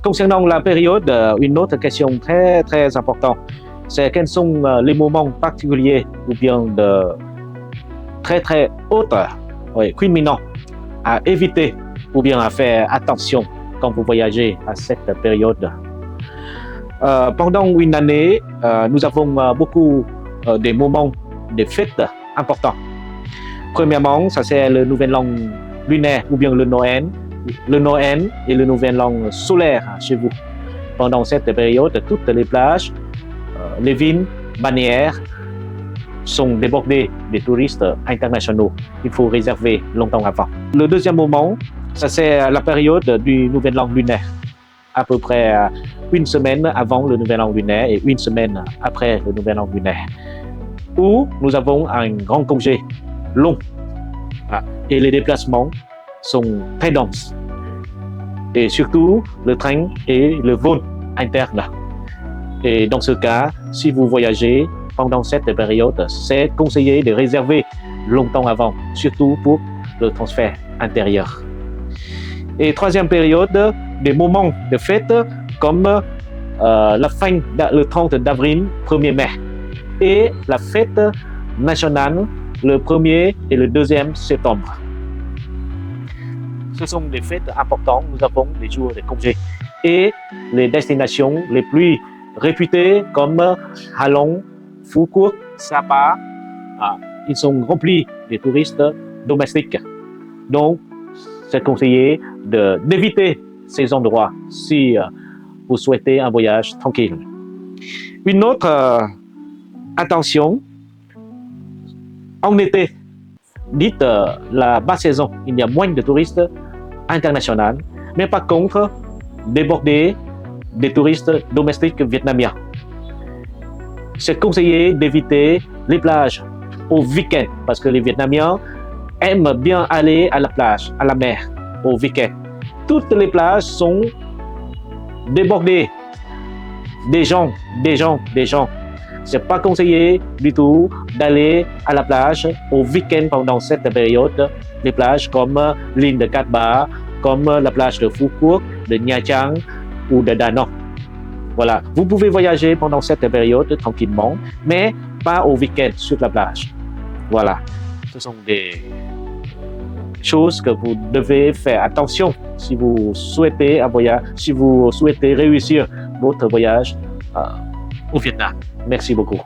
Concernant la période, une autre question très très importante, c'est quels sont les moments particuliers ou bien de très très haute, oui, culminants à éviter ou bien à faire attention quand vous voyagez à cette période. Pendant une année, nous avons beaucoup de moments de fêtes importants. Premièrement, ça c'est le nouvel an lunaire ou bien le Noël et le nouvel an solaire chez vous. Pendant cette période, toutes les plages, les villes, balnéaires sont débordées de touristes internationaux. Il faut réserver longtemps avant. Le deuxième moment, ça c'est la période du nouvel an lunaire. À peu près une semaine avant le nouvel an lunaire et une semaine après le nouvel an lunaire, où nous avons un grand congé long et les déplacements sont très denses. Et surtout le train et le vol interne. Et dans ce cas, si vous voyagez pendant cette période, c'est conseillé de réserver longtemps avant, surtout pour le transfert intérieur. Et troisième période, des moments de fête comme la fin, le 30 d'avril, 1er mai, et la fête nationale le 1er et le 2e septembre. Ce sont des fêtes importantes, nous avons des jours de congé. Et les destinations les plus réputées comme Halong, Phuket, Sapa, ils sont remplis de touristes domestiques. Donc, c'est conseillé d'éviter ces endroits si vous souhaitez un voyage tranquille. Une autre attention, en été, dites la basse saison, il y a moins de touristes internationaux, mais par contre, débordé des touristes domestiques vietnamiens. C'est conseillé d'éviter les plages au week-end parce que les Vietnamiens aiment bien aller à la plage, à la mer, au week-end. Toutes les plages sont débordées des gens. C'est pas conseillé du tout d'aller à la plage au week-end pendant cette période. Les plages comme l'île de Cat Ba, comme la plage de Phuket, de Nha Trang ou de Da Nang. Voilà, vous pouvez voyager pendant cette période tranquillement, mais pas au week-end sur la plage. Voilà, ce sont des choses que vous devez faire attention si vous souhaitez réussir votre voyage au Vietnam. Merci beaucoup.